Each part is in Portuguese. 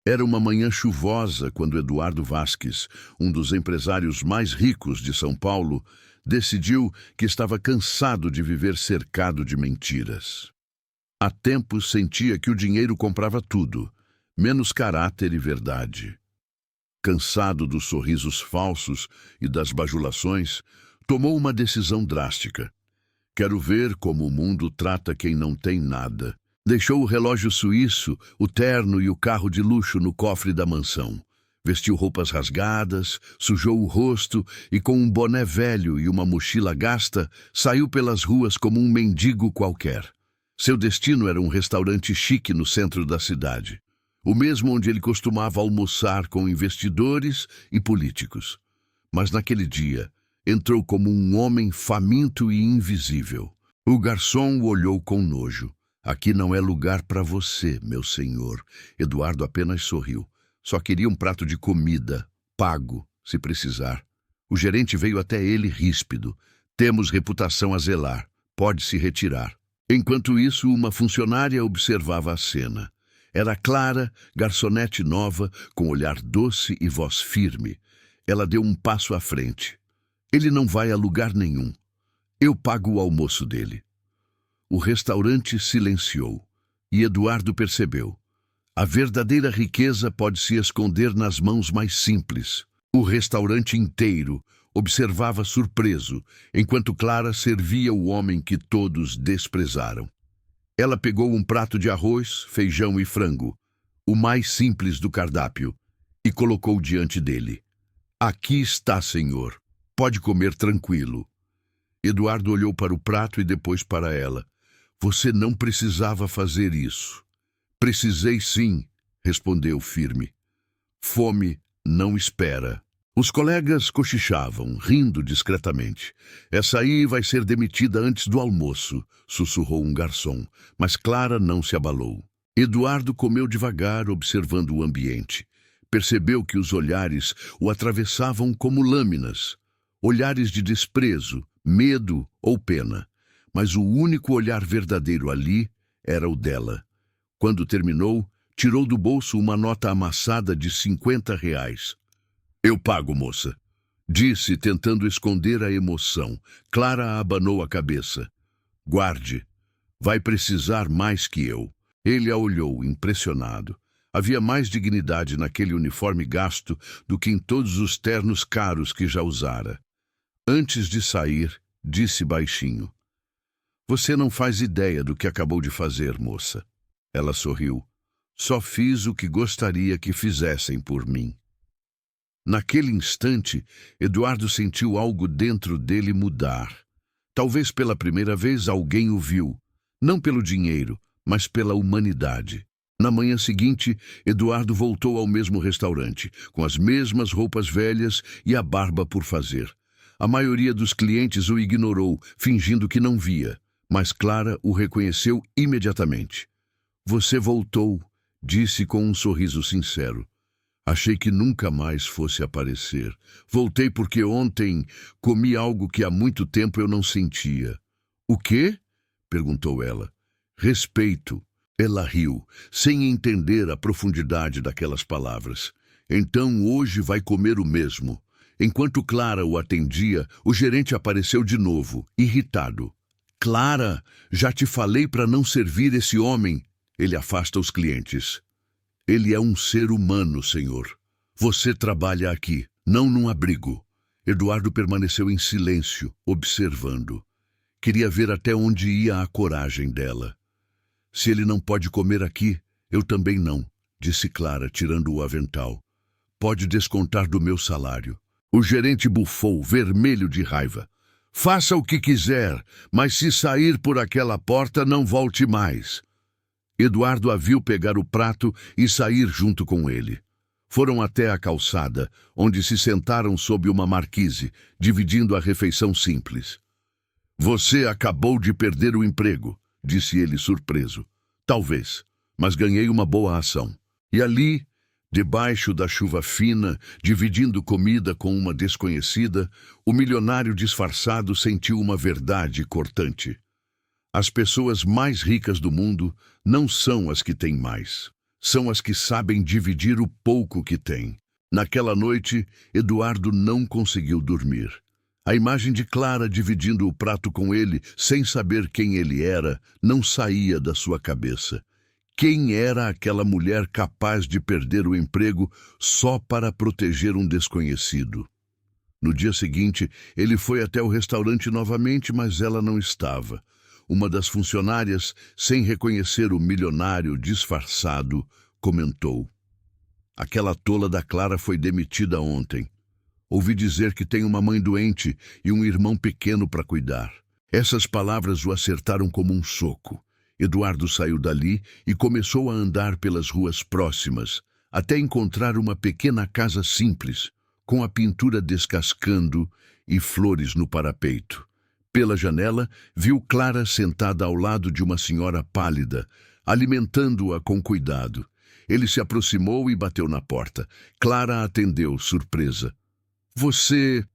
Era uma manhã chuvosa quando Eduardo Vasques, um dos empresários mais ricos de São Paulo, decidiu que estava cansado de viver cercado de mentiras. Há tempos sentia que o dinheiro comprava tudo, menos caráter e verdade. Cansado dos sorrisos falsos e das bajulações, tomou uma decisão drástica. Quero ver como o mundo trata quem não tem nada. Deixou o relógio suíço, o terno e o carro de luxo no cofre da mansão. Vestiu roupas rasgadas, sujou o rosto e, com um boné velho e uma mochila gasta, saiu pelas ruas como um mendigo qualquer. Seu destino era um restaurante chique no centro da cidade, o mesmo onde ele costumava almoçar com investidores e políticos. Mas naquele dia, entrou como um homem faminto e invisível. O garçom o olhou com nojo. Aqui não é lugar para você, meu senhor. Eduardo apenas sorriu. Só queria um prato de comida, pago, se precisar. O gerente veio até ele ríspido. Temos reputação a zelar. Pode se retirar. Enquanto isso, uma funcionária observava a cena. Era Clara, garçonete nova, com olhar doce e voz firme. Ela deu um passo à frente. Ele não vai a lugar nenhum. Eu pago o almoço dele. O restaurante silenciou, e Eduardo percebeu. A verdadeira riqueza pode se esconder nas mãos mais simples. O restaurante inteiro observava surpreso, enquanto Clara servia o homem que todos desprezaram. Ela pegou um prato de arroz, feijão e frango, o mais simples do cardápio, e colocou diante dele. Aqui está, senhor. Pode comer tranquilo. Eduardo olhou para o prato e depois para ela. Você não precisava fazer isso. Precisei sim, respondeu firme. Fome não espera. Os colegas cochichavam, rindo discretamente. Essa aí vai ser demitida antes do almoço, sussurrou um garçom, mas Clara não se abalou. Eduardo comeu devagar, observando o ambiente. Percebeu que os olhares o atravessavam como lâminas. Olhares de desprezo, medo ou pena. Mas o único olhar verdadeiro ali era o dela. Quando terminou, tirou do bolso uma nota amassada de R$ 50. Eu pago, moça, disse, tentando esconder a emoção. Clara abanou a cabeça. Guarde, vai precisar mais que eu. Ele a olhou, impressionado. Havia mais dignidade naquele uniforme gasto do que em todos os ternos caros que já usara. Antes de sair, disse baixinho. Você não faz ideia do que acabou de fazer, moça. Ela sorriu. Só fiz o que gostaria que fizessem por mim. Naquele instante, Eduardo sentiu algo dentro dele mudar. Talvez pela primeira vez alguém o viu, não pelo dinheiro, mas pela humanidade. Na manhã seguinte, Eduardo voltou ao mesmo restaurante, com as mesmas roupas velhas e a barba por fazer. A maioria dos clientes o ignorou, fingindo que não via. Mas Clara o reconheceu imediatamente. Você voltou, disse com um sorriso sincero. Achei que nunca mais fosse aparecer. Voltei porque ontem comi algo que há muito tempo eu não sentia. O quê? Perguntou ela. Respeito. Ela riu, sem entender a profundidade daquelas palavras. Então hoje vai comer o mesmo. Enquanto Clara o atendia, o gerente apareceu de novo, irritado. Clara, já te falei para não servir esse homem. Ele afasta os clientes. Ele é um ser humano, senhor. Você trabalha aqui, não num abrigo. Eduardo permaneceu em silêncio, observando. Queria ver até onde ia a coragem dela. Se ele não pode comer aqui, eu também não, disse Clara, tirando o avental. Pode descontar do meu salário. O gerente bufou, vermelho de raiva. Faça o que quiser, mas se sair por aquela porta, não volte mais. Eduardo a viu pegar o prato e sair junto com ele. Foram até a calçada, onde se sentaram sob uma marquise, dividindo a refeição simples. Você acabou de perder o emprego, disse ele surpreso. Talvez, mas ganhei uma boa ação. E ali, debaixo da chuva fina, dividindo comida com uma desconhecida, o milionário disfarçado sentiu uma verdade cortante. As pessoas mais ricas do mundo não são as que têm mais. são as que sabem dividir o pouco que têm. Naquela noite, Eduardo não conseguiu dormir. A imagem de Clara dividindo o prato com ele, sem saber quem ele era, não saía da sua cabeça. Quem era aquela mulher capaz de perder o emprego só para proteger um desconhecido? No dia seguinte, ele foi até o restaurante novamente, mas ela não estava. Uma das funcionárias, sem reconhecer o milionário disfarçado, comentou: "Aquela tola da Clara foi demitida ontem. Ouvi dizer que tem uma mãe doente e um irmão pequeno para cuidar." Essas palavras o acertaram como um soco. Eduardo saiu dali e começou a andar pelas ruas próximas, até encontrar uma pequena casa simples, com a pintura descascando e flores no parapeito. Pela janela, viu Clara sentada ao lado de uma senhora pálida, alimentando-a com cuidado. Ele se aproximou e bateu na porta. Clara atendeu, surpresa. "Você...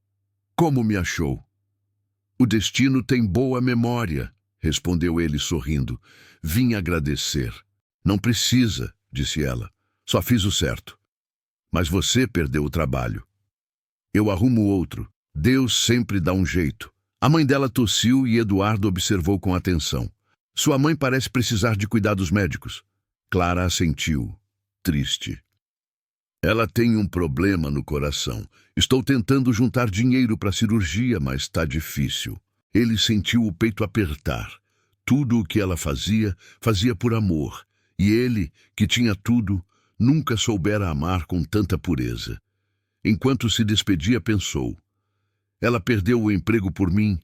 como me achou?" "O destino tem boa memória", respondeu ele sorrindo. "Vim agradecer." "Não precisa", disse ela. "Só fiz o certo." "Mas você perdeu o trabalho." "Eu arrumo outro. Deus sempre dá um jeito." A mãe dela tossiu e Eduardo observou com atenção. "Sua mãe parece precisar de cuidados médicos." Clara assentiu, triste. "Ela tem um problema no coração. Estou tentando juntar dinheiro para a cirurgia, mas está difícil." Ele sentiu o peito apertar. Tudo o que ela fazia, fazia por amor. E ele, que tinha tudo, nunca soubera amar com tanta pureza. Enquanto se despedia, pensou: "Ela perdeu o emprego por mim,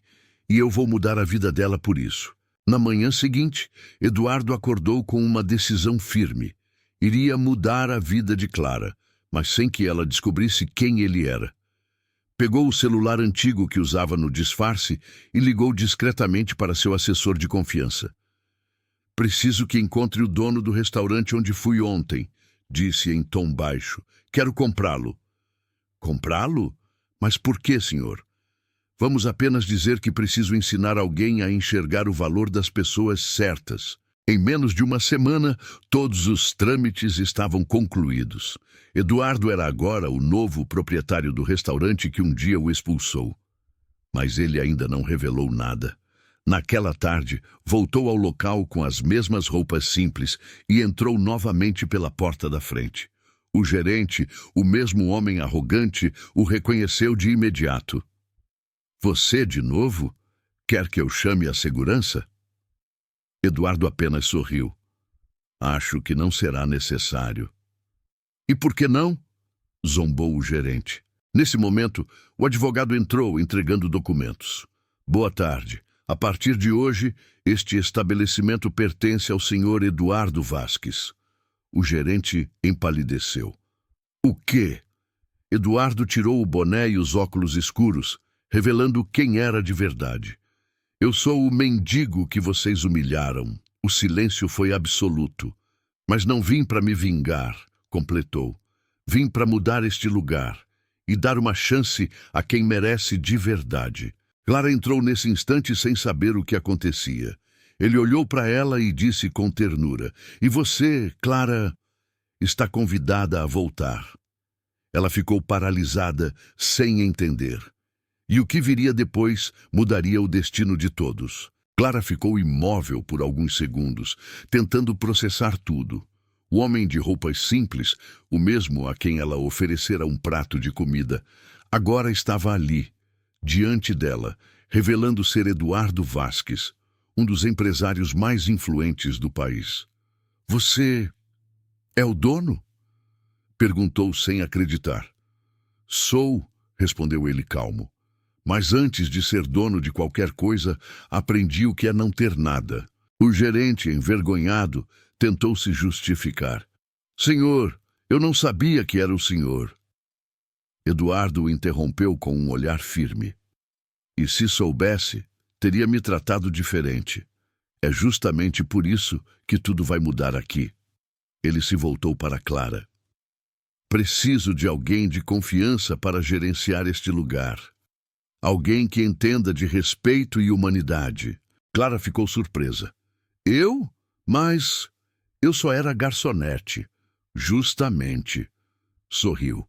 e eu vou mudar a vida dela por isso." Na manhã seguinte, Eduardo acordou com uma decisão firme. Iria mudar a vida de Clara, mas sem que ela descobrisse quem ele era. Pegou o celular antigo que usava no disfarce e ligou discretamente para seu assessor de confiança. "Preciso que encontre o dono do restaurante onde fui ontem", disse em tom baixo. "Quero comprá-lo." "Comprá-lo? Mas por que, senhor?" "Vamos apenas dizer que preciso ensinar alguém a enxergar o valor das pessoas certas." Em menos de uma semana, todos os trâmites estavam concluídos. Eduardo era agora o novo proprietário do restaurante que um dia o expulsou. Mas ele ainda não revelou nada. Naquela tarde, voltou ao local com as mesmas roupas simples e entrou novamente pela porta da frente. O gerente, o mesmo homem arrogante, o reconheceu de imediato. "Você de novo? Quer que eu chame a segurança?" Eduardo apenas sorriu. "Acho que não será necessário." "E por que não?" zombou o gerente. Nesse momento, o advogado entrou entregando documentos. "Boa tarde. A partir de hoje, este estabelecimento pertence ao senhor Eduardo Vasques." O gerente empalideceu. "O quê?" Eduardo tirou o boné e os óculos escuros, revelando quem era de verdade. "Eu sou o mendigo que vocês humilharam." O silêncio foi absoluto. "Mas não vim para me vingar", completou. "Vim para mudar este lugar e dar uma chance a quem merece de verdade." Clara entrou nesse instante sem saber o que acontecia. Ele olhou para ela e disse com ternura: "E você, Clara, está convidada a voltar." Ela ficou paralisada, sem entender. E o que viria depois mudaria o destino de todos. Clara ficou imóvel por alguns segundos, tentando processar tudo. O homem de roupas simples, o mesmo a quem ela oferecera um prato de comida, agora estava ali, diante dela, revelando ser Eduardo Vasques, um dos empresários mais influentes do país. "Você é o dono?" perguntou sem acreditar. "Sou", respondeu ele calmo. "Mas antes de ser dono de qualquer coisa, aprendi o que é não ter nada." O gerente, envergonhado, tentou se justificar. "Senhor, eu não sabia que era o senhor." Eduardo o interrompeu com um olhar firme. "E se soubesse, teria me tratado diferente. É justamente por isso que tudo vai mudar aqui." Ele se voltou para Clara. "Preciso de alguém de confiança para gerenciar este lugar. Alguém que entenda de respeito e humanidade." Clara ficou surpresa. "Eu? Mas Eu só era garçonete. Justamente. Sorriu.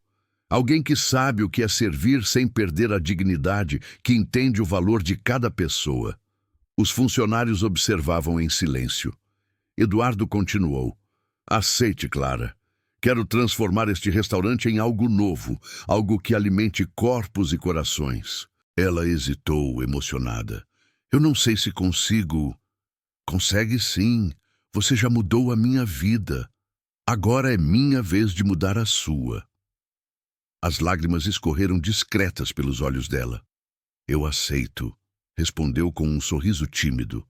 Alguém que sabe o que é servir sem perder a dignidade, que entende o valor de cada pessoa. Os funcionários observavam em silêncio. Eduardo continuou. Aceite, Clara. Quero transformar este restaurante em algo novo, algo que alimente corpos e corações. Ela hesitou, emocionada. Eu não sei se consigo. Consegue sim. Você já mudou a minha vida. Agora é minha vez de mudar a sua. As lágrimas escorreram discretas pelos olhos dela. Eu aceito, respondeu com um sorriso tímido.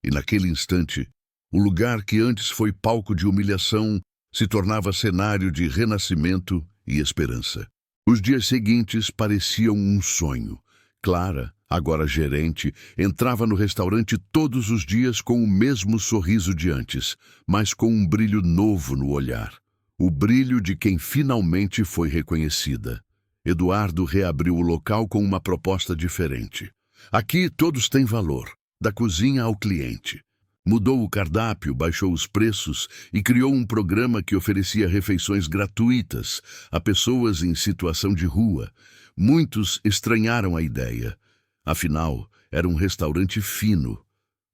E naquele instante, o lugar que antes foi palco de humilhação se tornava cenário de renascimento e esperança. Os dias seguintes pareciam um sonho. Clara, agora gerente, entrava no restaurante todos os dias com o mesmo sorriso de antes, mas com um brilho novo no olhar. O brilho de quem finalmente foi reconhecida. Eduardo reabriu o local com uma proposta diferente. Aqui todos têm valor, da cozinha ao cliente. Mudou o cardápio, baixou os preços e criou um programa que oferecia refeições gratuitas a pessoas em situação de rua. Muitos estranharam a ideia. Afinal, era um restaurante fino,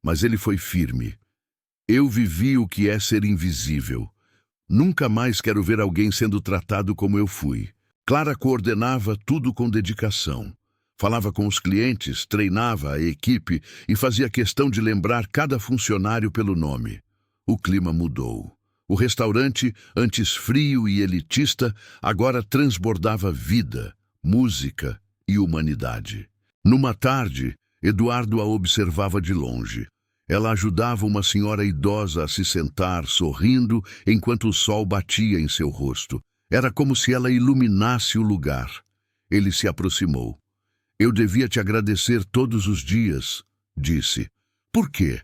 mas ele foi firme. Eu vivi o que é ser invisível. Nunca mais quero ver alguém sendo tratado como eu fui. Clara coordenava tudo com dedicação. Falava com os clientes, treinava a equipe e fazia questão de lembrar cada funcionário pelo nome. O clima mudou. O restaurante, antes frio e elitista, agora transbordava vida, música e humanidade. Numa tarde, Eduardo a observava de longe. Ela ajudava uma senhora idosa a se sentar, sorrindo, enquanto o sol batia em seu rosto. Era como se ela iluminasse o lugar. Ele se aproximou. Eu devia te agradecer todos os dias, disse. Por quê?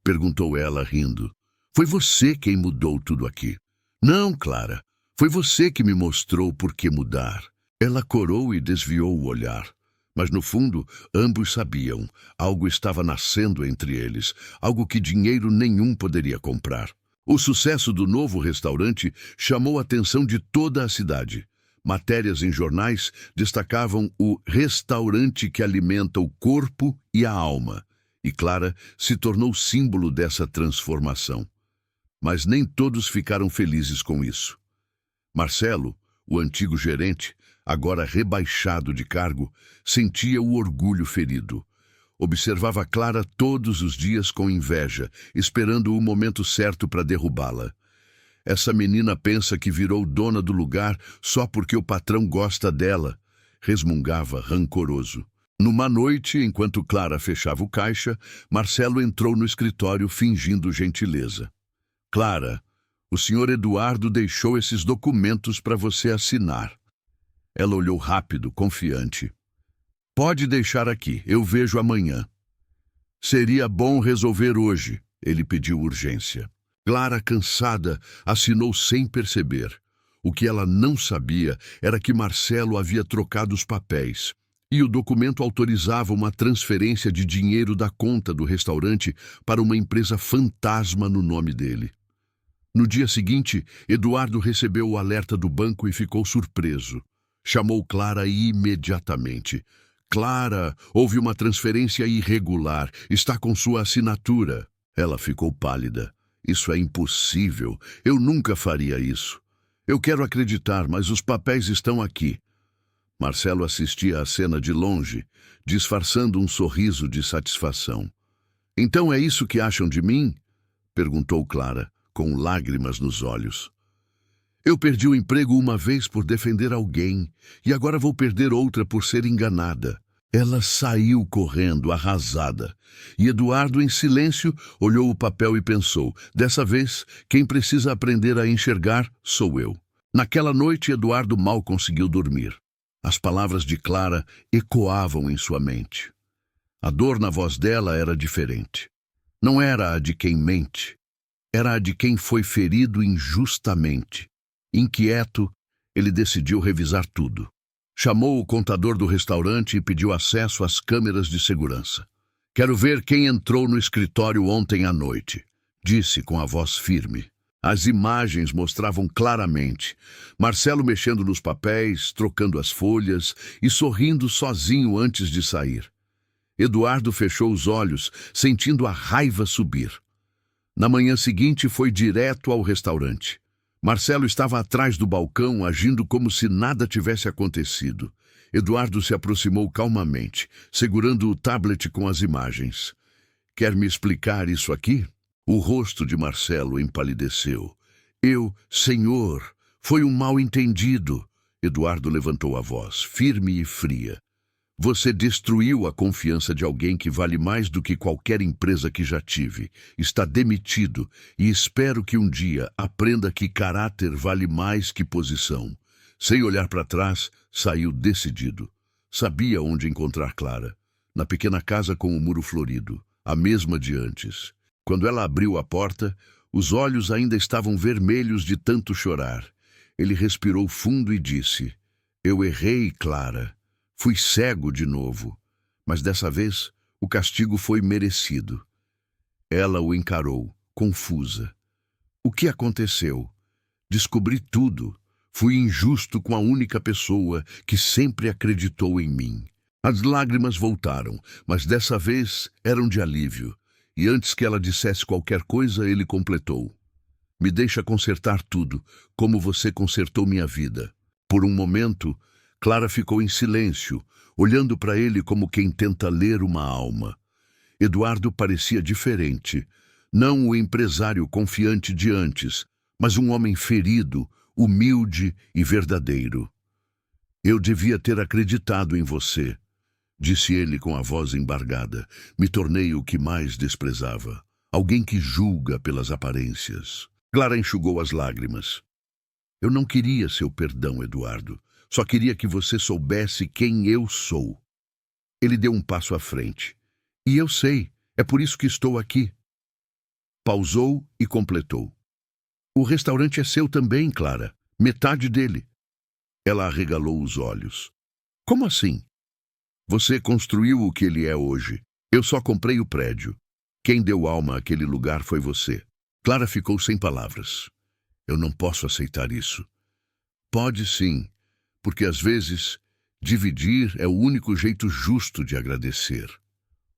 Perguntou ela, rindo. Foi você quem mudou tudo aqui. Não, Clara. Foi você que me mostrou por que mudar. Ela corou e desviou o olhar. Mas no fundo, ambos sabiam. Algo estava nascendo entre eles. Algo que dinheiro nenhum poderia comprar. O sucesso do novo restaurante chamou a atenção de toda a cidade. Matérias em jornais destacavam o restaurante que alimenta o corpo e a alma, e Clara se tornou símbolo dessa transformação. Mas nem todos ficaram felizes com isso. Marcelo, o antigo gerente, agora rebaixado de cargo, sentia o orgulho ferido. Observava Clara todos os dias com inveja, esperando o momento certo para derrubá-la. Essa menina pensa que virou dona do lugar só porque o patrão gosta dela, resmungava rancoroso. Numa noite, enquanto Clara fechava o caixa, Marcelo entrou no escritório fingindo gentileza. Clara, o senhor Eduardo deixou esses documentos para você assinar. Ela olhou rápido, confiante. Pode deixar aqui, eu vejo amanhã. Seria bom resolver hoje, ele pediu urgência. Clara, cansada, assinou sem perceber. O que ela não sabia era que Marcelo havia trocado os papéis, e o documento autorizava uma transferência de dinheiro da conta do restaurante para uma empresa fantasma no nome dele. No dia seguinte, Eduardo recebeu o alerta do banco e ficou surpreso. Chamou Clara imediatamente. Clara, houve uma transferência irregular. Está com sua assinatura. Ela ficou pálida. Isso é impossível. Eu nunca faria isso. Eu quero acreditar, mas os papéis estão aqui. Marcelo assistia à cena de longe, disfarçando um sorriso de satisfação. Então é isso que acham de mim? Perguntou Clara, com lágrimas nos olhos. Eu perdi o emprego uma vez por defender alguém, e agora vou perder outra por ser enganada. Ela saiu correndo, arrasada. E Eduardo, em silêncio, olhou o papel e pensou, dessa vez, quem precisa aprender a enxergar sou eu. Naquela noite, Eduardo mal conseguiu dormir. As palavras de Clara ecoavam em sua mente. A dor na voz dela era diferente. Não era a de quem mente. Era a de quem foi ferido injustamente. Inquieto, ele decidiu revisar tudo. Chamou o contador do restaurante e pediu acesso às câmeras de segurança. Quero ver quem entrou no escritório ontem à noite, disse com a voz firme. As imagens mostravam claramente Marcelo mexendo nos papéis, trocando as folhas e sorrindo sozinho antes de sair. Eduardo fechou os olhos, sentindo a raiva subir. Na manhã seguinte, foi direto ao restaurante. Marcelo estava atrás do balcão, agindo como se nada tivesse acontecido. Eduardo se aproximou calmamente, segurando o tablet com as imagens. Quer me explicar isso aqui? O rosto de Marcelo empalideceu. Senhor, foi um mal-entendido. Eduardo levantou a voz, firme e fria. Você destruiu a confiança de alguém que vale mais do que qualquer empresa que já tive. Está demitido e espero que um dia aprenda que caráter vale mais que posição. Sem olhar para trás, saiu decidido. Sabia onde encontrar Clara. Na pequena casa com o muro florido, a mesma de antes. Quando ela abriu a porta, os olhos ainda estavam vermelhos de tanto chorar. Ele respirou fundo e disse: Eu errei, Clara. Fui cego de novo, mas dessa vez o castigo foi merecido. Ela o encarou, confusa. O que aconteceu? Descobri tudo. Fui injusto com a única pessoa que sempre acreditou em mim. As lágrimas voltaram, mas dessa vez eram de alívio. E antes que ela dissesse qualquer coisa, ele completou: Me deixa consertar tudo, como você consertou minha vida. Por um momento, Clara ficou em silêncio, olhando para ele como quem tenta ler uma alma. Eduardo parecia diferente. Não o empresário confiante de antes, mas um homem ferido, humilde e verdadeiro. Eu devia ter acreditado em você, disse ele com a voz embargada. Me tornei o que mais desprezava. Alguém que julga pelas aparências. Clara enxugou as lágrimas. Eu não queria seu perdão, Eduardo. Só queria que você soubesse quem eu sou. Ele deu um passo à frente. E eu sei, é por isso que estou aqui. Pausou e completou. O restaurante é seu também, Clara. Metade dele. Ela arregalou os olhos. Como assim? Você construiu o que ele é hoje. Eu só comprei o prédio. Quem deu alma àquele lugar foi você. Clara ficou sem palavras. Eu não posso aceitar isso. Pode sim, porque às vezes dividir é o único jeito justo de agradecer.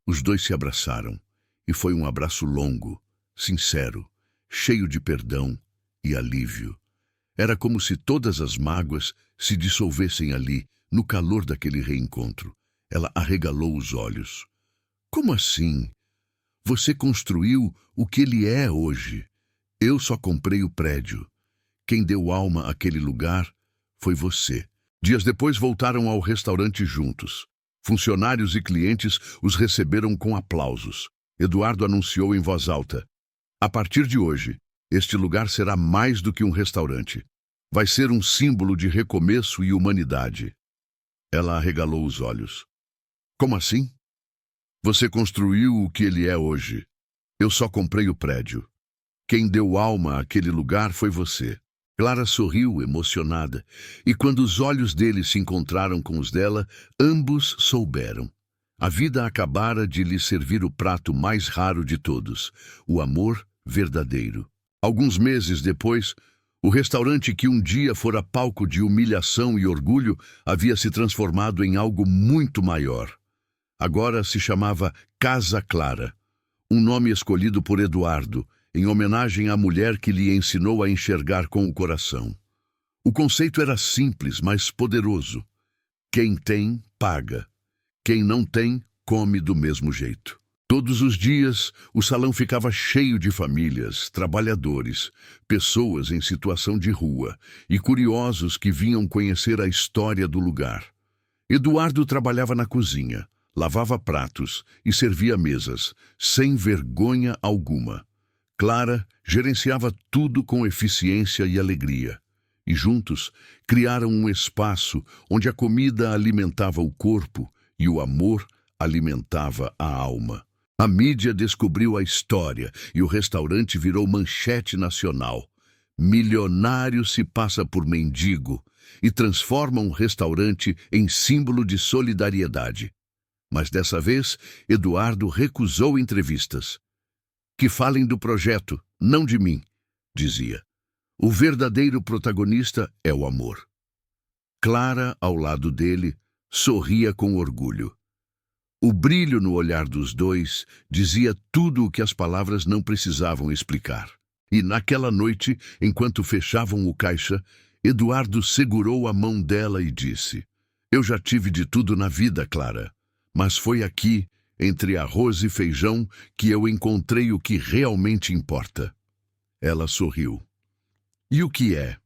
Os dois se abraçaram, e foi um abraço longo, sincero, cheio de perdão e alívio. Era como se todas as mágoas se dissolvessem ali, no calor daquele reencontro. Ela arregalou os olhos. Como assim? Você construiu o que ele é hoje. Eu só comprei o prédio. Quem deu alma àquele lugar foi você. Dias depois voltaram ao restaurante juntos. Funcionários e clientes os receberam com aplausos. Eduardo anunciou em voz alta: A partir de hoje, este lugar será mais do que um restaurante. Vai ser um símbolo de recomeço e humanidade. Ela arregalou os olhos. Como assim? Você construiu o que ele é hoje. Eu só comprei o prédio. Quem deu alma àquele lugar foi você. Clara sorriu, emocionada, e quando os olhos dele se encontraram com os dela, ambos souberam. A vida acabara de lhe servir o prato mais raro de todos, o amor verdadeiro. Alguns meses depois, o restaurante que um dia fora palco de humilhação e orgulho havia se transformado em algo muito maior. Agora se chamava Casa Clara, um nome escolhido por Eduardo, em homenagem à mulher que lhe ensinou a enxergar com o coração. O conceito era simples, mas poderoso. Quem tem, paga. Quem não tem, come do mesmo jeito. Todos os dias, o salão ficava cheio de famílias, trabalhadores, pessoas em situação de rua e curiosos que vinham conhecer a história do lugar. Eduardo trabalhava na cozinha, lavava pratos e servia mesas, sem vergonha alguma. Clara gerenciava tudo com eficiência e alegria. E juntos criaram um espaço onde a comida alimentava o corpo e o amor alimentava a alma. A mídia descobriu a história e o restaurante virou manchete nacional. Milionário se passa por mendigo e transforma um restaurante em símbolo de solidariedade. Mas dessa vez, Eduardo recusou entrevistas. Que falem do projeto, não de mim. dizia. O verdadeiro protagonista é o amor. Clara, ao lado dele, sorria com orgulho. O brilho no olhar dos dois dizia tudo o que as palavras não precisavam explicar. E naquela noite, enquanto fechavam o caixa, Eduardo segurou a mão dela e disse: Eu já tive de tudo na vida, Clara, mas foi aqui, entre arroz e feijão, que eu encontrei o que realmente importa. Ela sorriu. E o que é?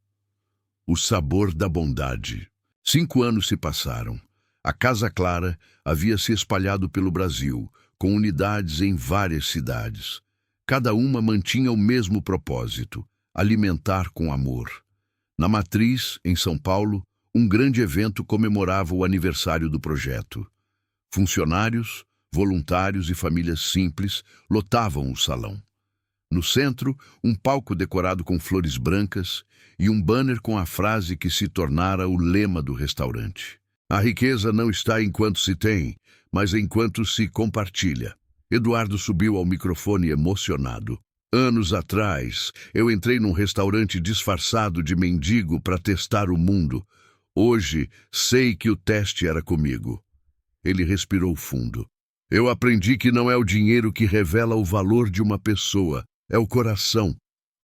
O sabor da bondade. 5 anos se passaram. A Casa Clara havia se espalhado pelo Brasil, com unidades em várias cidades. Cada uma mantinha o mesmo propósito: alimentar com amor. Na Matriz, em São Paulo, um grande evento comemorava o aniversário do projeto. Funcionários, voluntários e famílias simples lotavam o salão. No centro, um palco decorado com flores brancas e um banner com a frase que se tornara o lema do restaurante. A riqueza não está enquanto se tem, mas enquanto se compartilha. Eduardo subiu ao microfone emocionado. Anos atrás, eu entrei num restaurante disfarçado de mendigo para testar o mundo. Hoje, sei que o teste era comigo. Ele respirou fundo. Eu aprendi que não é o dinheiro que revela o valor de uma pessoa, é o coração.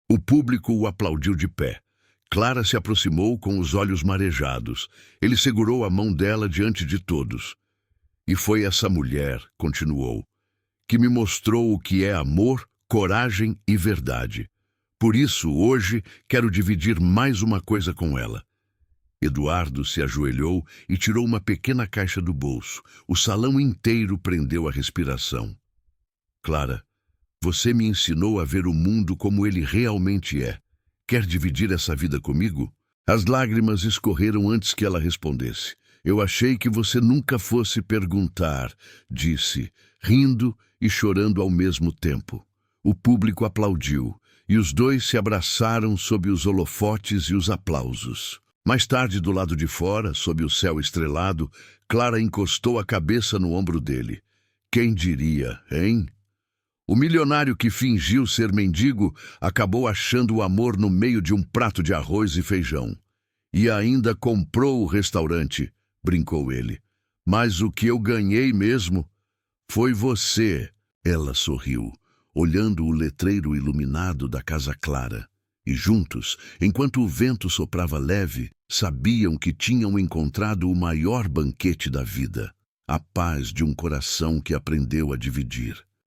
O público o aplaudiu de pé. Clara se aproximou com os olhos marejados. Ele segurou a mão dela diante de todos. E foi essa mulher, continuou, que me mostrou o que é amor, coragem e verdade. Por isso, hoje, quero dividir mais uma coisa com ela. Eduardo se ajoelhou e tirou uma pequena caixa do bolso. O salão inteiro prendeu a respiração. Clara, você me ensinou a ver o mundo como ele realmente é. Quer dividir essa vida comigo? As lágrimas escorreram antes que ela respondesse. Eu achei que você nunca fosse perguntar, disse, rindo e chorando ao mesmo tempo. O público aplaudiu, e os dois se abraçaram sob os holofotes e os aplausos. Mais tarde, do lado de fora, sob o céu estrelado, Clara encostou a cabeça no ombro dele. Quem diria, hein? O milionário que fingiu ser mendigo acabou achando o amor no meio de um prato de arroz e feijão. E ainda comprou o restaurante, brincou ele. Mas o que eu ganhei mesmo foi você. Ela sorriu, olhando o letreiro iluminado da Casa Clara. E juntos, enquanto o vento soprava leve, sabiam que tinham encontrado o maior banquete da vida, a paz de um coração que aprendeu a dividir.